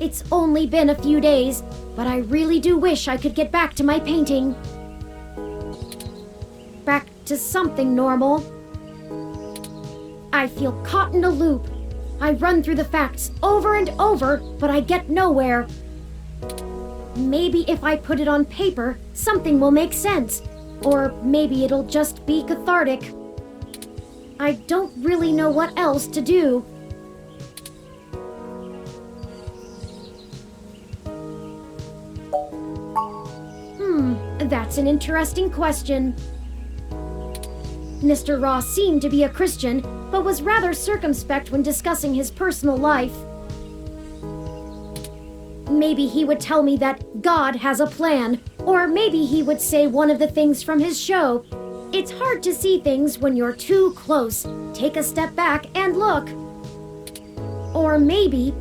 It's only been a few days, but I really do wish I could get back to my painting. Back to something normal. I feel caught in a loop. I run through the facts over and over, but I get nowhere. Maybe if I put it on paper, something will make sense. Or maybe it'll just be cathartic. I don't really know what else to do. That's an interesting question. Mr. Ross seemed to be a Christian, but was rather circumspect when discussing his personal life. Maybe he would tell me that God has a plan, or maybe he would say one of the things from his show. It's hard to see things when you're too close. Take a step back and look. Or maybe,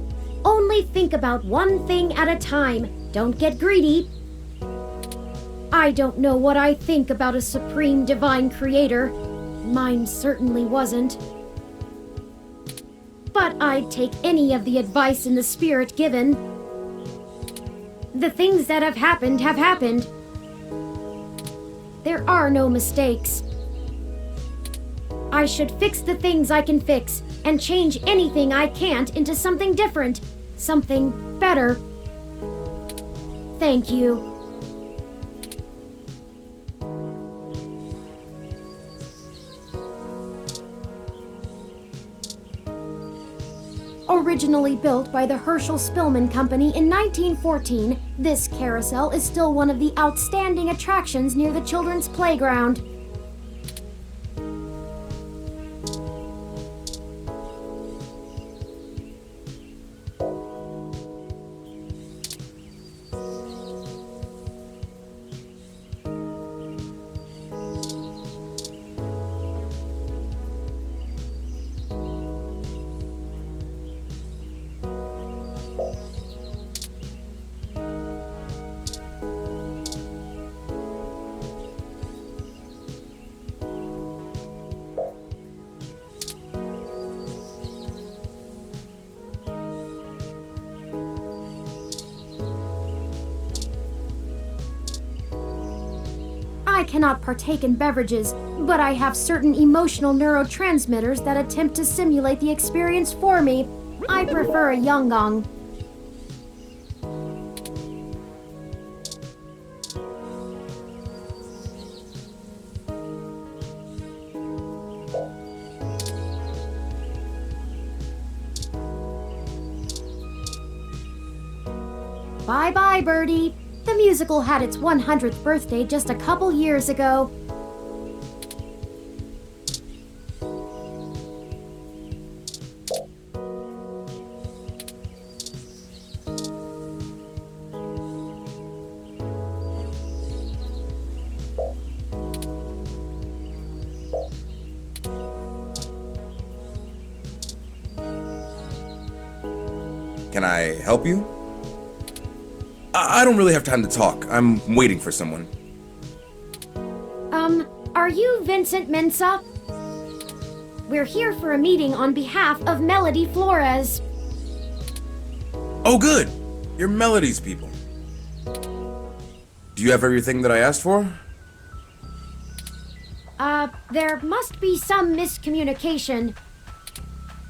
only think about one thing at a time. Don't get greedy. I don't know what I think about a supreme divine creator. Mine certainly wasn't. But I'd take any of the advice in the spirit given. The things that have happened have happened. There are no mistakes. I should fix the things I can fix and change anything I can't into something different, something better. Thank you. Originally built by the Herschel Spillman Company in 1914, this carousel is still one of the outstanding attractions near the children's playground. I cannot partake in beverages, but I have certain emotional neurotransmitters that attempt to simulate the experience for me. I prefer a Yangon. Bye-bye, Birdie. The musical had its 100th birthday just a couple years ago. Can I help you? I don't really have time to talk. I'm waiting for someone. Are you Vincent Mensa? We're here for a meeting on behalf of Melody Flores. Oh, good! You're Melody's people. Do you have everything that I asked for? There must be some miscommunication.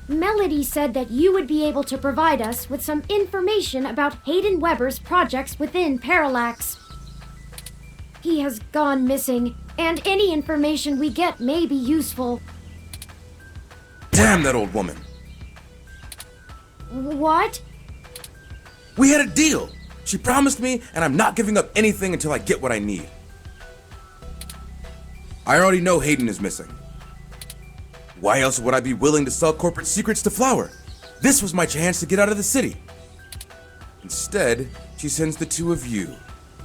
Melody said that you would be able to provide us with some information about Hayden Weber's projects within Parallax. He has gone missing, and any information we get may be useful. Damn that old woman. What? We had a deal. She promised me, and I'm not giving up anything until I get what I need. I already know Hayden is missing. Why else would I be willing to sell corporate secrets to Flower? This was my chance to get out of the city. Instead, she sends the two of you,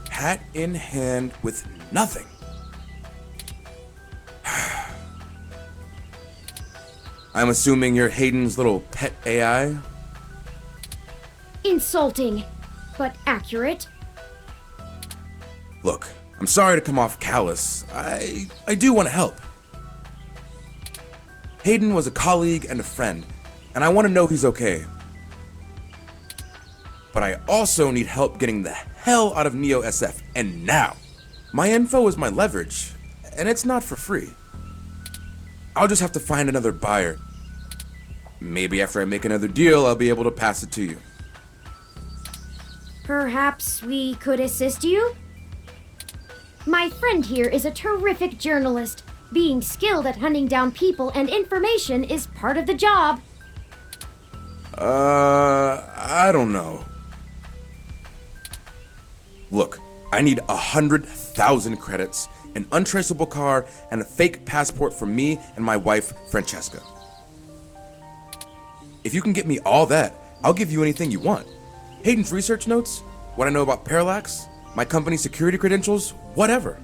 hat in hand with nothing. I'm assuming you're Hayden's little pet AI? Insulting, but accurate. Look, I'm sorry to come off callous. I do want to help. Hayden was a colleague and a friend, and I want to know he's okay. but I also need help getting the hell out of Neo SF, and now. My info is my leverage, and it's not for free. I'll just have to find another buyer. Maybe after I make another deal, I'll be able to pass it to you. Perhaps we could assist you? My friend here is a terrific journalist. Being skilled at hunting down people and information is part of the job. I don't know. Look, I need 100,000 credits, an untraceable car, and a fake passport for me and my wife, Francesca. If you can get me all that, I'll give you anything you want. Hayden's research notes, what I know about Parallax, my company's security credentials, whatever.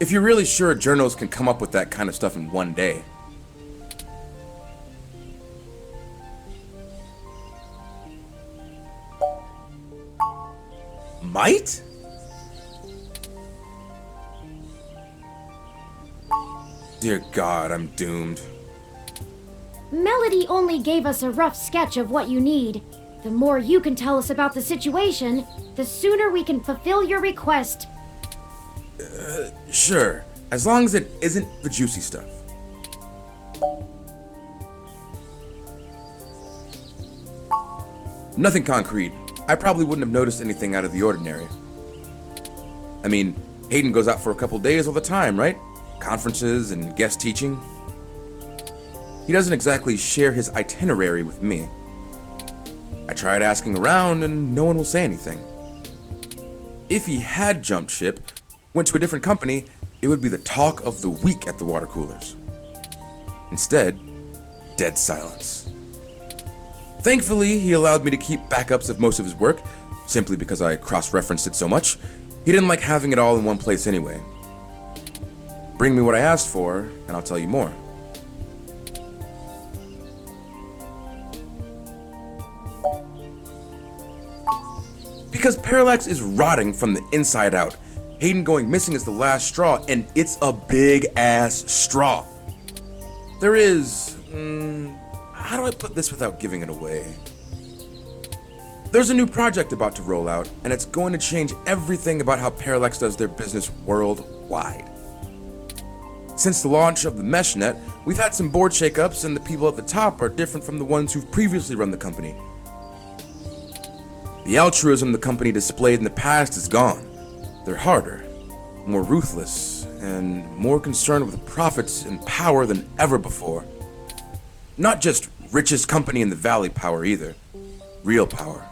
If you're really sure journals can come up with that kind of stuff in one day. Might? Dear God, I'm doomed. Melody only gave us a rough sketch of what you need. The more you can tell us about the situation, the sooner we can fulfill your request. Sure, as long as it isn't the juicy stuff. Nothing concrete. I probably wouldn't have noticed anything out of the ordinary. I mean, Hayden goes out for a couple days all the time, right? Conferences and guest teaching. He doesn't exactly share his itinerary with me. I tried asking around and no one will say anything. If he had jumped ship, went to a different company, it would be the talk of the week at the water coolers. Instead, dead silence. Thankfully, he allowed me to keep backups of most of his work, simply because I cross-referenced it so much. He didn't like having it all in one place anyway. Bring me what I asked for, and I'll tell you more. Because Parallax is rotting from the inside out. Hayden going missing is the last straw, and it's a big-ass straw. There is... how do I put this without giving it away? There's a new project about to roll out, and it's going to change everything about how Parallax does their business worldwide. Since the launch of the MeshNet, we've had some board shakeups, and the people at the top are different from the ones who've previously run the company. The altruism the company displayed in the past is gone. They're harder, more ruthless, and more concerned with profits and power than ever before. Not just richest company in the valley power either. Real power.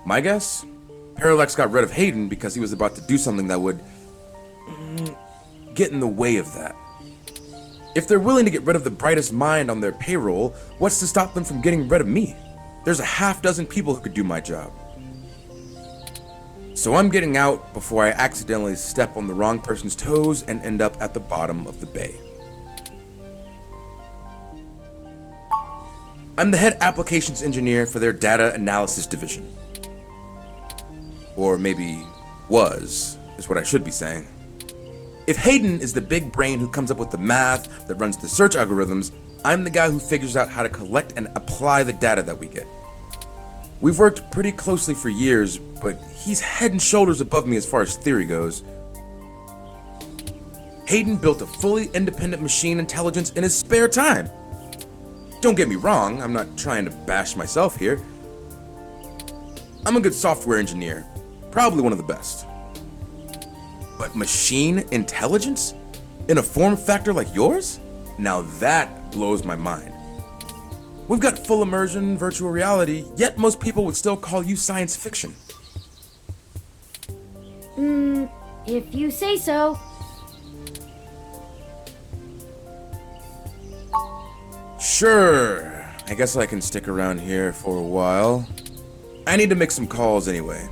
My guess? Parallax got rid of Hayden because he was about to do something that would get in the way of that. If they're willing to get rid of the brightest mind on their payroll, what's to stop them from getting rid of me? There's a half dozen people who could do my job. So I'm getting out before I accidentally step on the wrong person's toes and end up at the bottom of the bay. I'm the head applications engineer for their data analysis division. Or maybe was, is what I should be saying. If Hayden is the big brain who comes up with the math that runs the search algorithms, I'm the guy who figures out how to collect and apply the data that we get. We've worked pretty closely for years, but he's head and shoulders above me as far as theory goes. Hayden built a fully independent machine intelligence in his spare time. Don't get me wrong, I'm not trying to bash myself here. I'm a good software engineer, probably one of the best. But machine intelligence? In a form factor like yours? Now that blows my mind. We've got full immersion, virtual reality, yet most people would still call you science fiction. If you say so. Sure, I guess I can stick around here for a while. I need to make some calls anyway.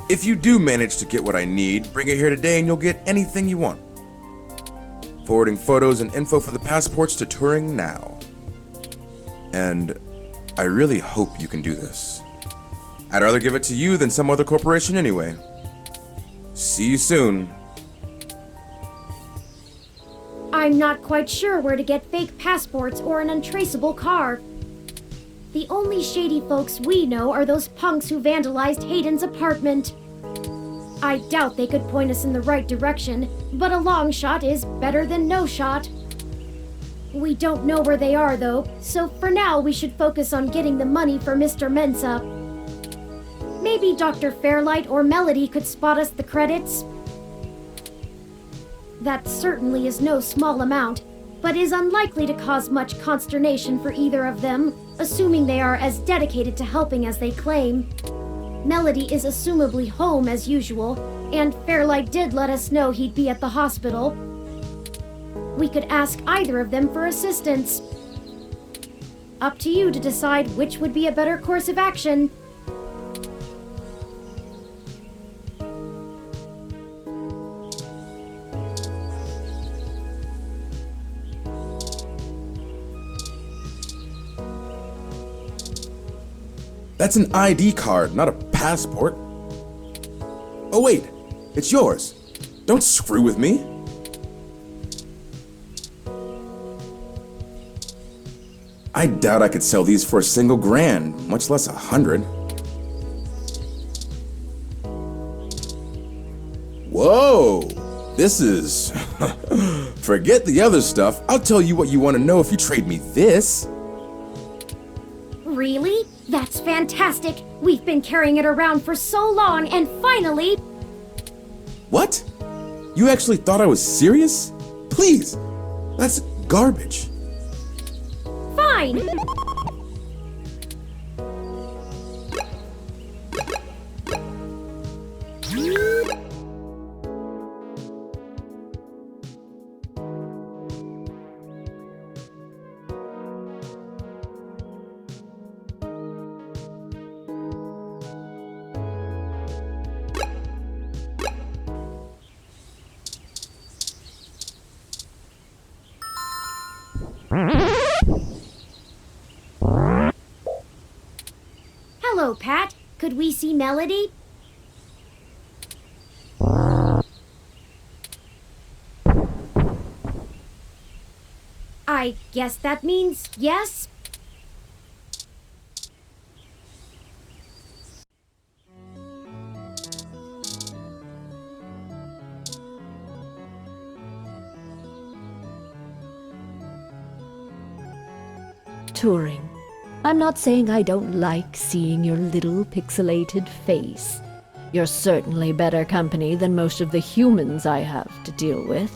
If you do manage to get what I need, bring it here today and you'll get anything you want. Forwarding photos and info for the passports to Turing now. And I really hope you can do this. I'd rather give it to you than some other corporation anyway. See you soon. I'm not quite sure where to get fake passports or an untraceable car. The only shady folks we know are those punks who vandalized Hayden's apartment. I doubt they could point us in the right direction, but a long shot is better than no shot. We don't know where they are, though, so for now we should focus on getting the money for Mr. Mensa. Maybe Dr. Fairlight or Melody could spot us the credits. That certainly is no small amount, but is unlikely to cause much consternation for either of them, assuming they are as dedicated to helping as they claim. Melody is assumably home as usual, and Fairlight did let us know he'd be at the hospital. We could ask either of them for assistance. Up to you to decide which would be a better course of action. That's an ID card, not a passport. Oh wait, it's yours. Don't screw with me. I doubt I could sell these for a single grand, much less 100. Whoa, this is... Forget the other stuff. I'll tell you what you want to know if you trade me this. Really? That's fantastic! We've been carrying it around for so long, and finally... What? You actually thought I was serious? Please, that's garbage. Fine! Hello, Pat. Could we see Melody? I guess that means yes? Turing, I'm not saying I don't like seeing your little pixelated face. You're certainly better company than most of the humans I have to deal with.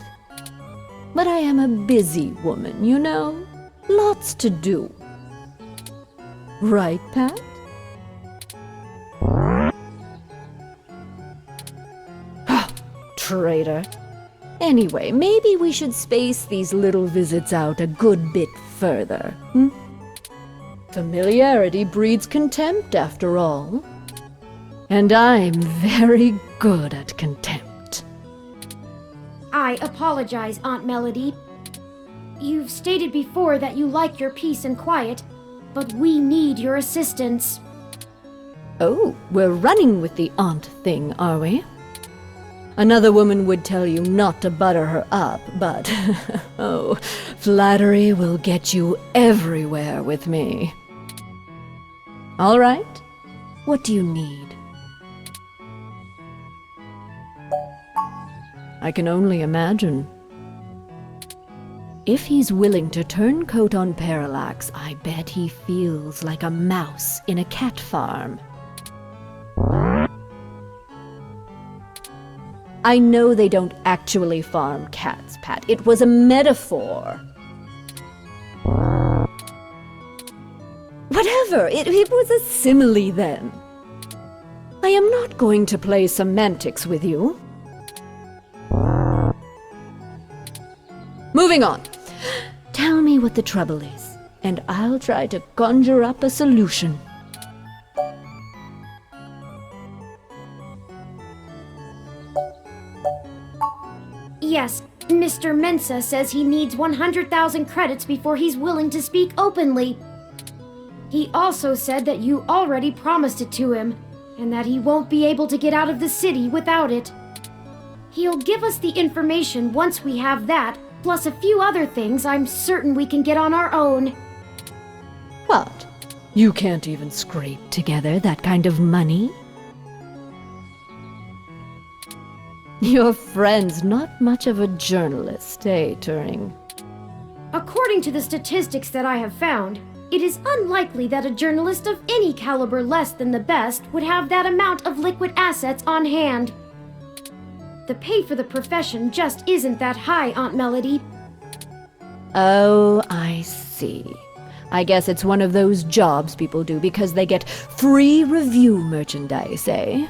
But I am a busy woman, you know? Lots to do. Right, Pat? Traitor. Anyway, maybe we should space these little visits out a good bit further, hmm? Familiarity breeds contempt, after all. And I'm very good at contempt. I apologize, Aunt Melody. You've stated before that you like your peace and quiet, but we need your assistance. Oh, we're running with the aunt thing, are we? Another woman would tell you not to butter her up, but oh, flattery will get you everywhere with me. All right, what do you need? I can only imagine. If he's willing to turn coat on Parallax, I bet he feels like a mouse in a cat farm. I know they don't actually farm cats, Pat. It was a metaphor. Whatever, it was a simile then. I am not going to play semantics with you. Moving on. Tell me what the trouble is, and I'll try to conjure up a solution. Yes, Mr. Mensa says he needs 100,000 credits before he's willing to speak openly. He also said that you already promised it to him, and that he won't be able to get out of the city without it. He'll give us the information once we have that, plus a few other things I'm certain we can get on our own. What? You can't even scrape together that kind of money? Your friend's not much of a journalist, eh, Turing? According to the statistics that I have found, it is unlikely that a journalist of any caliber less than the best would have that amount of liquid assets on hand. The pay for the profession just isn't that high, Aunt Melody. Oh, I see. I guess it's one of those jobs people do because they get free review merchandise, eh?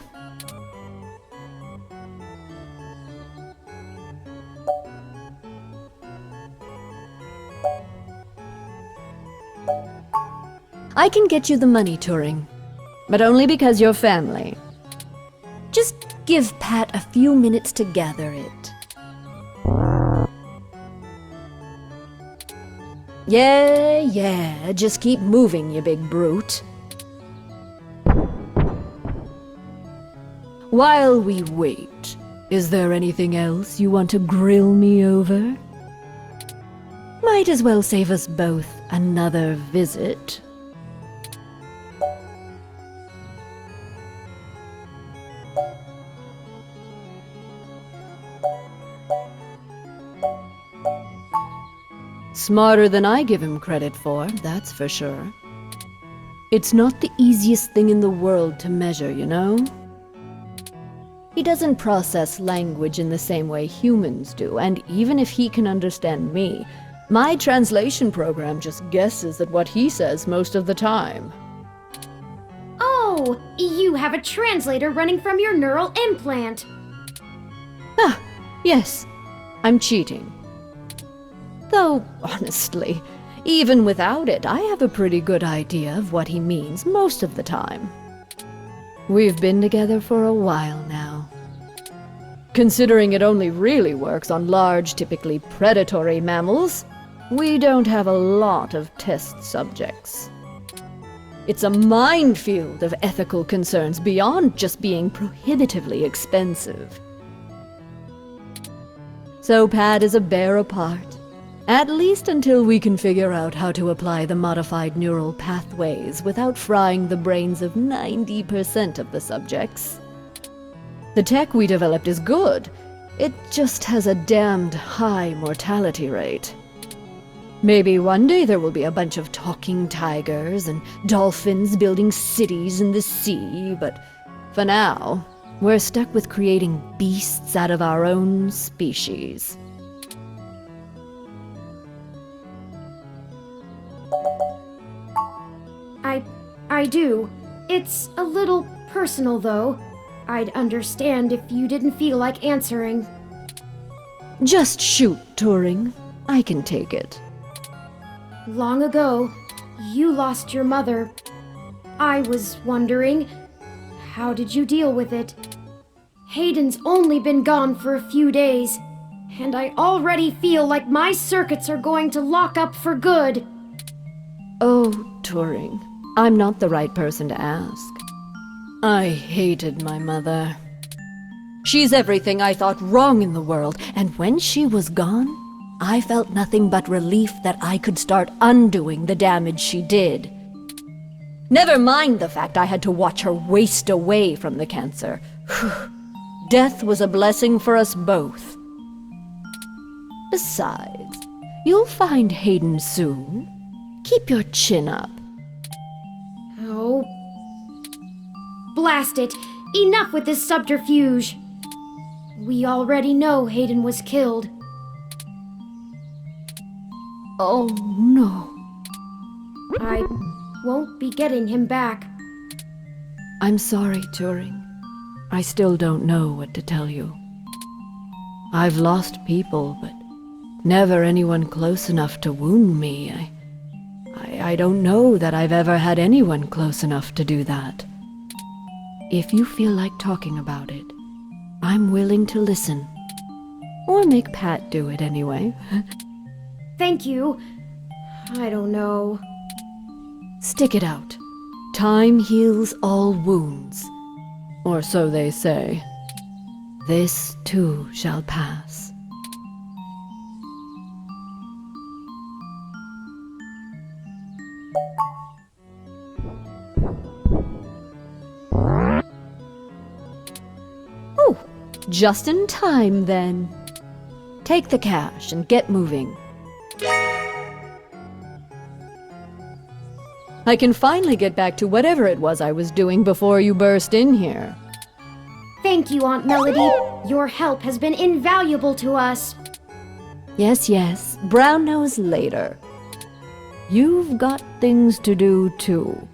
I can get you the money, Turing, but only because you're family. Just give Pat a few minutes to gather it. Yeah, just keep moving, you big brute. While we wait, is there anything else you want to grill me over? Might as well save us both another visit. Smarter than I give him credit for, that's for sure. It's not the easiest thing in the world to measure, you know? He doesn't process language in the same way humans do, and even if he can understand me, my translation program just guesses at what he says most of the time. Oh, you have a translator running from your neural implant. Ah, yes, I'm cheating. Though, honestly, even without it, I have a pretty good idea of what he means most of the time. We've been together for a while now. Considering it only really works on large, typically predatory mammals, we don't have a lot of test subjects. It's a minefield of ethical concerns beyond just being prohibitively expensive. So Pat is a bear apart. At least until we can figure out how to apply the modified neural pathways without frying the brains of 90% of the subjects. The tech we developed is good. It just has a damned high mortality rate. Maybe one day there will be a bunch of talking tigers and dolphins building cities in the sea, but for now, we're stuck with creating beasts out of our own species. I do. It's a little personal, though. I'd understand if you didn't feel like answering. Just shoot, Turing. I can take it. Long ago, you lost your mother. I was wondering, how did you deal with it? Hayden's only been gone for a few days, and I already feel like my circuits are going to lock up for good. Oh, Turing, I'm not the right person to ask. I hated my mother. She's everything I thought wrong in the world, and when she was gone, I felt nothing but relief that I could start undoing the damage she did. Never mind the fact I had to watch her waste away from the cancer. Death was a blessing for us both. Besides, you'll find Hayden soon. Keep your chin up. Oh. Blast it! Enough with this subterfuge! We already know Hayden was killed. Oh, no. I won't be getting him back. I'm sorry, Turing. I still don't know what to tell you. I've lost people, but never anyone close enough to wound me. I don't know that I've ever had anyone close enough to do that. If you feel like talking about it, I'm willing to listen. Or make Pat do it anyway. Thank you. I don't know. Stick it out. Time heals all wounds. Or so they say. This too shall pass. Just in time, then. Take the cash and get moving. I can finally get back to whatever it was I was doing before you burst in here. Thank you, Aunt Melody. Your help has been invaluable to us. Yes, yes. Brown knows later. You've got things to do, too.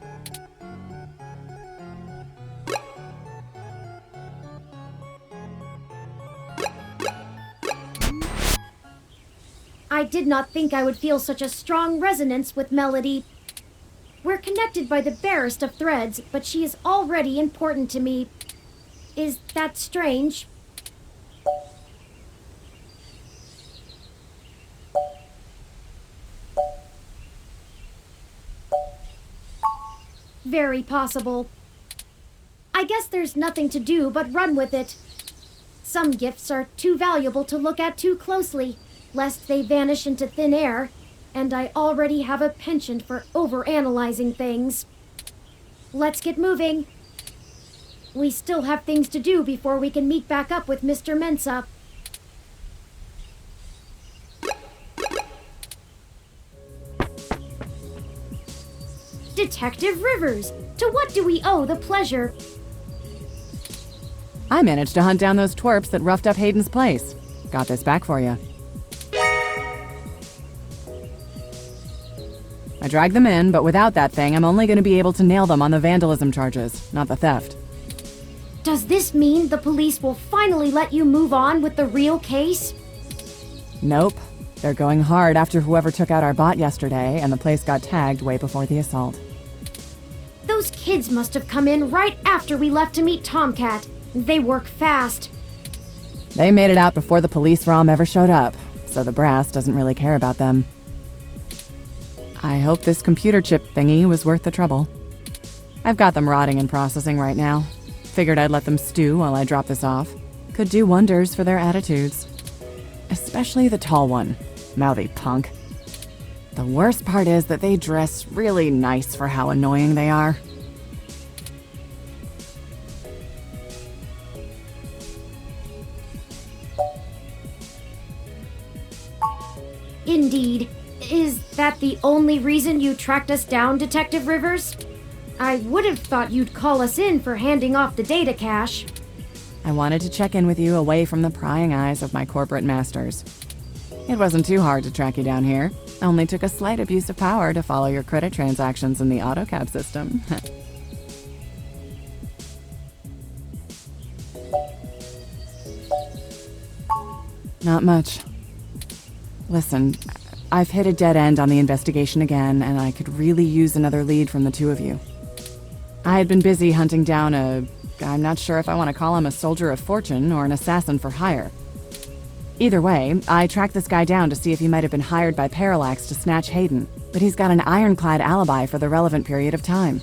I did not think I would feel such a strong resonance with Melody. We're connected by the barest of threads, but she is already important to me. Is that strange? Very possible. I guess there's nothing to do but run with it. Some gifts are too valuable to look at too closely, lest they vanish into thin air, and I already have a penchant for overanalyzing things. Let's get moving. We still have things to do before we can meet back up with Mr. Mensa. Detective Rivers, to what do we owe the pleasure? I managed to hunt down those twerps that roughed up Hayden's place. Got this back for you. I dragged them in, but without that thing, I'm only going to be able to nail them on the vandalism charges, not the theft. Does this mean the police will finally let you move on with the real case? Nope. They're going hard after whoever took out our bot yesterday, and the place got tagged way before the assault. Those kids must have come in right after we left to meet Tomcat. They work fast. They made it out before the police ROM ever showed up, so the brass doesn't really care about them. I hope this computer chip thingy was worth the trouble. I've got them rotting and processing right now. Figured I'd let them stew while I drop this off. Could do wonders for their attitudes. Especially the tall one. Mouthy punk. The worst part is that they dress really nice for how annoying they are. Indeed. Is that the only reason you tracked us down, Detective Rivers? I would have thought you'd call us in for handing off the data cache. I wanted to check in with you away from the prying eyes of my corporate masters. It wasn't too hard to track you down here. Only took a slight abuse of power to follow your credit transactions in the AutoCAD system. Not much. Listen, I've hit a dead end on the investigation again, and I could really use another lead from the two of you. I had been busy hunting down I'm not sure if I want to call him a soldier of fortune or an assassin for hire. Either way, I tracked this guy down to see if he might have been hired by Parallax to snatch Hayden, but he's got an ironclad alibi for the relevant period of time.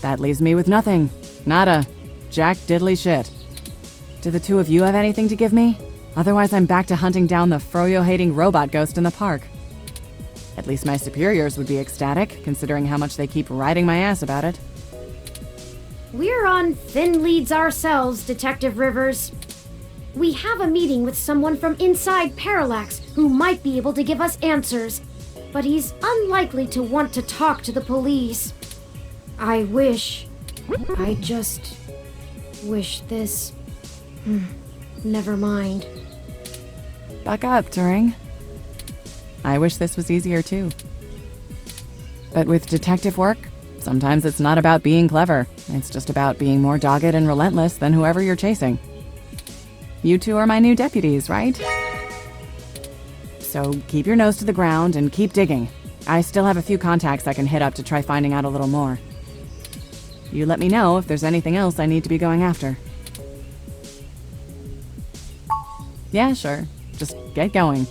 That leaves me with nothing. Nada. Jack diddly shit. Do the two of you have anything to give me? Otherwise, I'm back to hunting down the froyo-hating robot ghost in the park. At least my superiors would be ecstatic, considering how much they keep riding my ass about it. We're on thin leads ourselves, Detective Rivers. We have a meeting with someone from inside Parallax who might be able to give us answers, but he's unlikely to want to talk to the police. I just wish this... Never mind. Buck up, Turing. I wish this was easier too. But with detective work, sometimes it's not about being clever. It's just about being more dogged and relentless than whoever you're chasing. You two are my new deputies, right? So keep your nose to the ground and keep digging. I still have a few contacts I can hit up to try finding out a little more. You let me know if there's anything else I need to be going after. Yeah, sure. Just get going.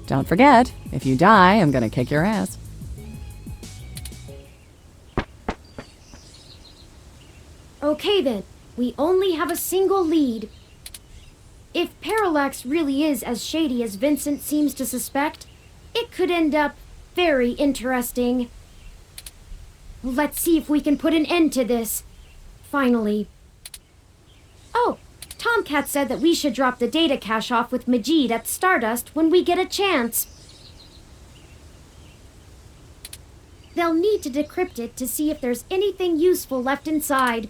Don't forget, if you die, I'm gonna kick your ass. Okay then, we only have a single lead. If Parallax really is as shady as Vincent seems to suspect, it could end up very interesting. Let's see if we can put an end to this. Finally. Oh, Tomcat said that we should drop the data cache off with Majid at Stardust when we get a chance. They'll need to decrypt it to see if there's anything useful left inside.